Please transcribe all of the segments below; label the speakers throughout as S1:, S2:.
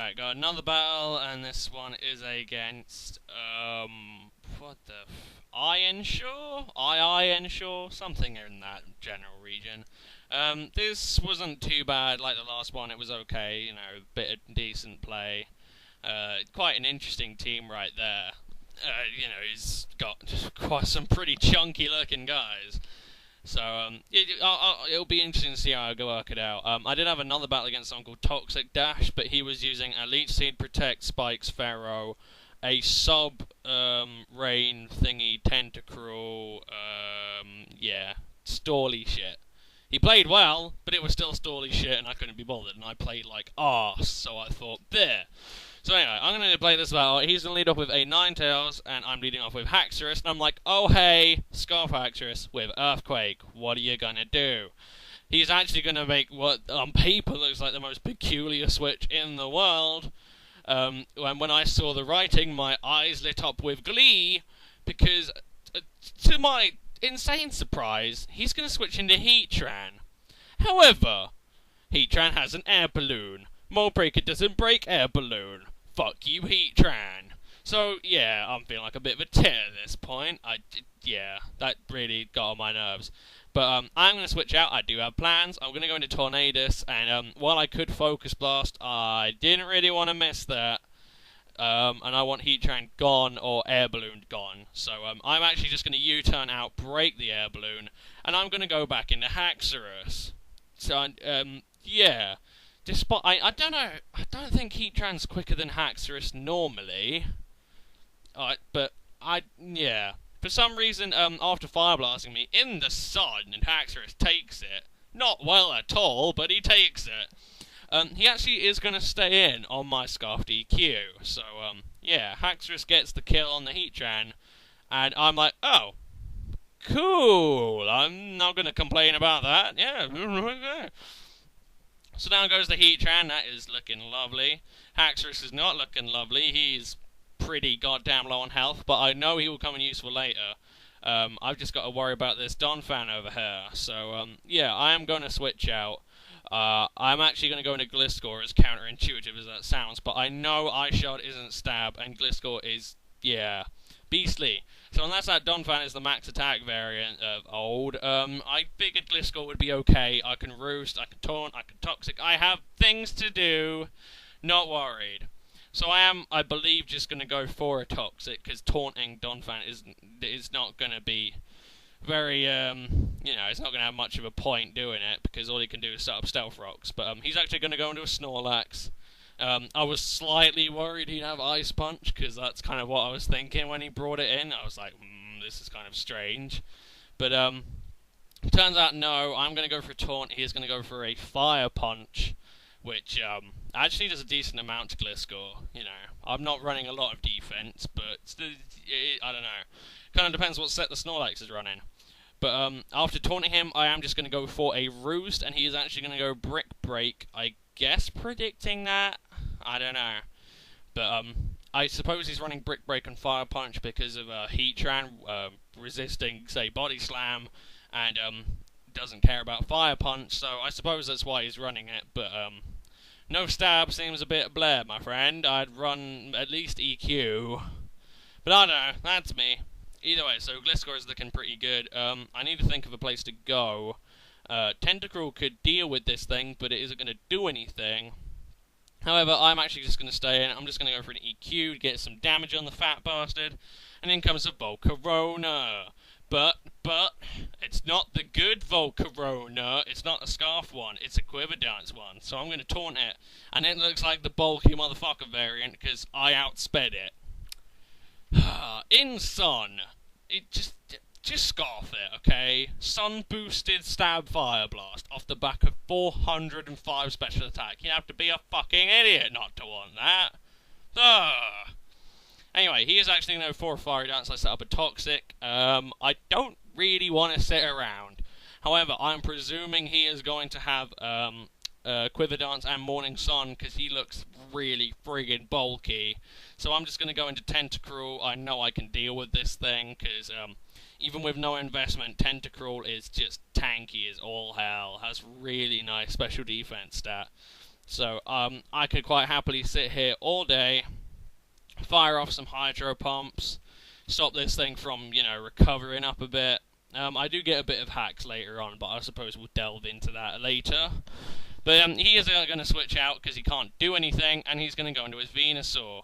S1: Alright, got another battle, and this one is against, what the iiEnsure? iiEnsure? Something in that general region. This wasn't too bad like the last one, it was okay, you know, bit of decent play. Quite an interesting team right there. You know, he's got quite some pretty chunky looking guys. So it'll be interesting to see how I go work it out. I did have another battle against someone called Toxic Dash, but he was using Elite Seed, Protect, Spikes, Pharaoh, a sub rain thingy, Tentacruel, yeah, stally shit. He played well, but it was still stally shit, and I couldn't be bothered, and I played like arse, so I thought, there. So anyway, I'm going to play this battle. He's going to lead off with a Ninetales, and I'm leading off with Haxorus, and I'm like, oh hey, Scarf Haxorus with Earthquake, what are you going to do? He's actually going to make what on paper looks like the most peculiar switch in the world. When I saw the writing, my eyes lit up with glee, because to my insane surprise, he's going to switch into Heatran. However, Heatran has an air balloon. Moldbreaker doesn't break air balloon. Fuck you, Heatran. So, yeah, I'm feeling like a bit of a tit at this point. Yeah, that really got on my nerves. But I'm going to switch out. I do have plans. I'm going to go into Tornadus, and while I could Focus Blast, I didn't really want to miss that. And I want Heatran gone or Air Balloon gone. So I'm actually just going to U-turn out, break the Air Balloon, and I'm going to go back into Haxorus. So, yeah. Despite, I don't know, I don't think Heatran's quicker than Haxorus normally. But, yeah. For some reason, after Fire Blasting me in the sun, and Haxorus takes it. Not well at all, but he takes it. He actually is going to stay in on my Scarf DQ. So, yeah, Haxorus gets the kill on the Heatran. And I'm like, oh, cool. I'm not going to complain about that. Yeah. So down goes the Heatran. That is looking lovely. Haxorus is not looking lovely. He's pretty goddamn low on health, but I know he will come in useful later. I've just got to worry about this Donphan over here. So, yeah, I am going to switch out. I'm actually going to go into Gliscor, as counterintuitive as that sounds, but I know Ice Shard isn't Stab, and Gliscor is, yeah, beastly. So unless that Donphan is the max attack variant of old, I figured Gliscor would be okay. I can Roost, I can Taunt, I can Toxic. I have things to do. Not worried. So I am, I believe, just going to go for a Toxic, because taunting Donphan is not going to be very, you know, it's not going to have much of a point doing it, because all he can do is set up Stealth Rocks. But he's actually going to go into a Snorlax. I was slightly worried he'd have Ice Punch, because that's kind of what I was thinking when he brought it in. I was like, this is kind of strange. But, turns out no, I'm going to go for a Taunt, he's going to go for a Fire Punch, which, actually does a decent amount to Gliscor, you know. I'm not running a lot of defense, but, I don't know. Kind of depends what set the Snorlax is running. But, after taunting him, I am just going to go for a Roost, and he is actually going to go Brick Break, I guess predicting that? I don't know. But, I suppose he's running Brick Break and Fire Punch because of Heatran resisting, say, Body Slam, and doesn't care about Fire Punch, so I suppose that's why he's running it, but no Stab seems a bit bleh, my friend. I'd run at least EQ, but I don't know, that's me. Either way, so Gliscor is looking pretty good. I need to think of a place to go. Tentacruel could deal with this thing, but it isn't going to do anything. However, I'm actually just going to stay in. I'm just going to go for an EQ to get some damage on the fat bastard. And in comes the Volcarona. But, it's not the good Volcarona. It's not a Scarf one. It's a Quiver Dance one. So I'm going to taunt it. And it looks like the bulky motherfucker variant, because I outsped it. In Sun, it just Scarf it, okay? Sun boosted Stab Fire Blast off the back of 405 special attack. You have to be a fucking idiot not to want that. Ugh. Anyway, he is actually going to go for a Fiery Dance. I set up a Toxic. I don't really want to sit around. However, I'm presuming he is going to have Quiver Dance and Morning Sun, because he looks really friggin' bulky. So I'm just going to go into Tentacruel. I know I can deal with this thing, because even with no investment, Tentacruel is just tanky as all hell. Has really nice special defense stat. So I could quite happily sit here all day, fire off some hydro pumps, stop this thing from, recovering up a bit. I do get a bit of hacks later on, but I suppose we'll delve into that later. But he is going to switch out because he can't do anything, and he's going to go into his Venusaur.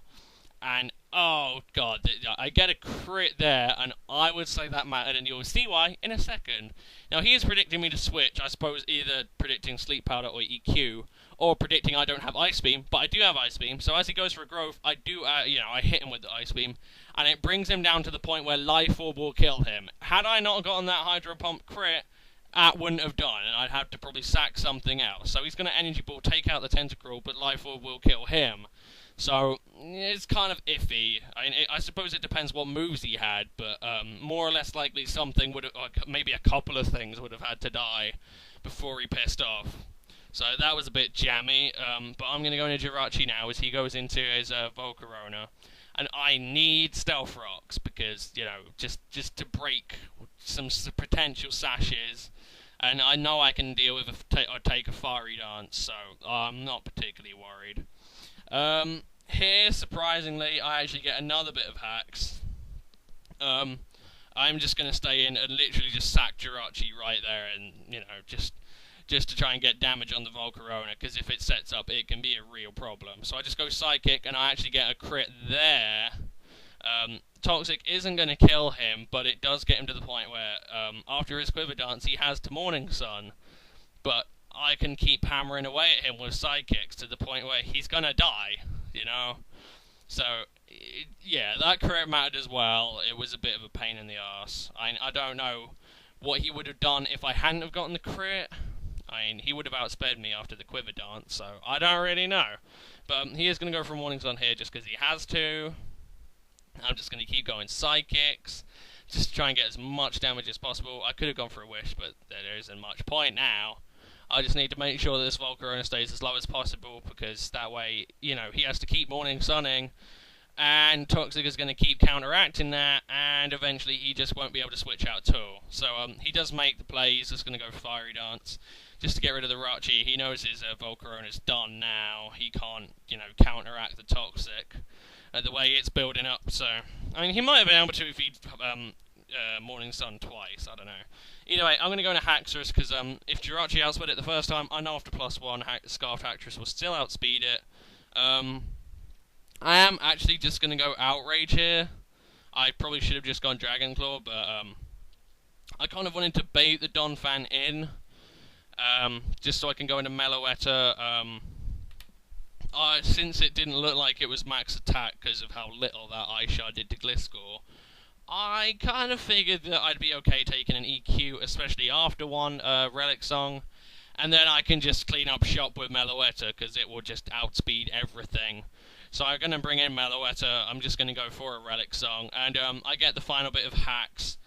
S1: And, oh god, I get a crit there, and I would say that mattered, and you'll see why in a second. Now, he is predicting me to switch, I suppose either predicting Sleep Powder or EQ, or predicting I don't have Ice Beam, but I do have Ice Beam, so as he goes for a growth, I do, I hit him with the Ice Beam, and it brings him down to the point where Life Orb will kill him. Had I not gotten that Hydro Pump crit, that wouldn't have done, and I'd have to probably sack something else. So he's going to Energy Ball, take out the Tentacruel, but Life Orb will kill him. So, it's kind of iffy. I suppose it depends what moves he had, but more or less likely something would have, maybe a couple of things would have had to die before he pissed off. So that was a bit jammy, but I'm going to go into Jirachi now as he goes into his Volcarona. And I need Stealth Rocks because, just to break some potential sashes. And I know I can deal with take a Fiery Dance, so I'm not particularly worried. Here, surprisingly, I actually get another bit of hacks. I'm just going to stay in and literally just sack Jirachi right there and, just to try and get damage on the Volcarona, because if it sets up, it can be a real problem. So I just go Psychic, and I actually get a crit there. Toxic isn't going to kill him, but it does get him to the point where, after his Quiver Dance, he has to Morning Sun. But I can keep hammering away at him with Sidekicks to the point where he's going to die, So, yeah, that crit mattered as well. It was a bit of a pain in the arse. I don't know what he would have done if I hadn't have gotten the crit. He would have outsped me after the Quiver Dance, so I don't really know. But he is going to go for Morning Sun here just because he has to. I'm just going to keep going Sidekicks, just to try and get as much damage as possible. I could have gone for a Wish, but there isn't much point now. I just need to make sure that this Volcarona stays as low as possible, because that way, he has to keep Morning Sunning, and Toxic is going to keep counteracting that, and eventually he just won't be able to switch out at all. So he does make the play. He's just going to go for Fiery Dance, just to get rid of the Rachi. He knows his Volcarona's done now. He can't, counteract the Toxic the way it's building up. So, he might have been able to if he'd Morning Sun twice. I don't know. Either way, I'm going to go into Haxorus, because if Jirachi outsped it the first time, I know after +1, Scarfed Haxorus will still outspeed it. I am actually just going to go Outrage here. I probably should have just gone Dragon Claw, but I kind of wanted to bait the Donphan in, just so I can go into Meloetta. Since it didn't look like it was max attack because of how little that iShard did to Gliscor, I kind of figured that I'd be okay taking an EQ, especially after one Relic Song, and then I can just clean up shop with Meloetta, because it will just outspeed everything. So I'm going to bring in Meloetta, I'm just going to go for a Relic Song, and I get the final bit of hacks.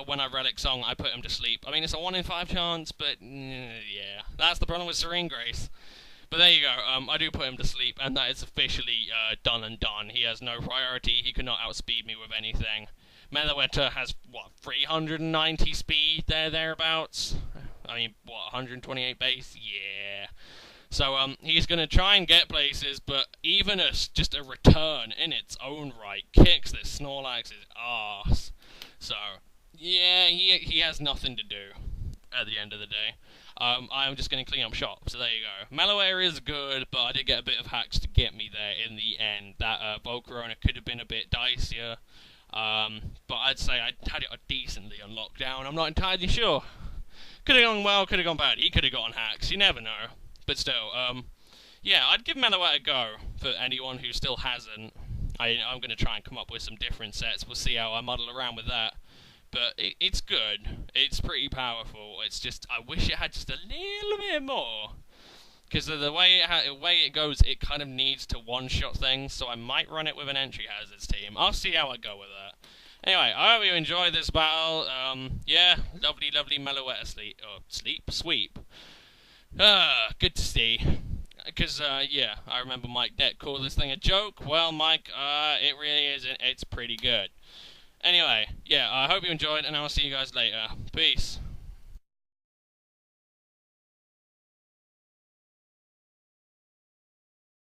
S1: When I Relic Song, I put him to sleep. It's a 1 in 5 chance, but yeah, that's the problem with Serene Grace. But there you go, I do put him to sleep, and that is officially done and done. He has no priority, he could not outspeed me with anything. Meloetta has, 390 speed thereabouts? 128 base? Yeah. So, he's going to try and get places, but even just a return in its own right kicks this Snorlax's ass. So, yeah, he has nothing to do at the end of the day. I'm just going to clean up shop, so there you go. Meloetta is good, but I did get a bit of hacks to get me there in the end. That Volcarona could have been a bit dicier, but I'd say I had it decently on lockdown. I'm not entirely sure. Could have gone well, could have gone bad. He could have gotten hacks, you never know. But still, yeah, I'd give Meloetta a go for anyone who still hasn't. I'm going to try and come up with some different sets. We'll see how I muddle around with that. But it's good. It's pretty powerful. It's just, I wish it had just a little bit more. Because the way it goes, it kind of needs to one-shot things. So I might run it with an Entry Hazards team. I'll see how I go with that. Anyway, I hope you enjoyed this battle. Yeah, lovely Meloetta sweep. Good to see. Because, yeah, I remember Mike Deck called this thing a joke. Well, Mike, it really isn't. It's pretty good. Anyway, yeah, I hope you enjoyed, and I'll see you guys later. Peace.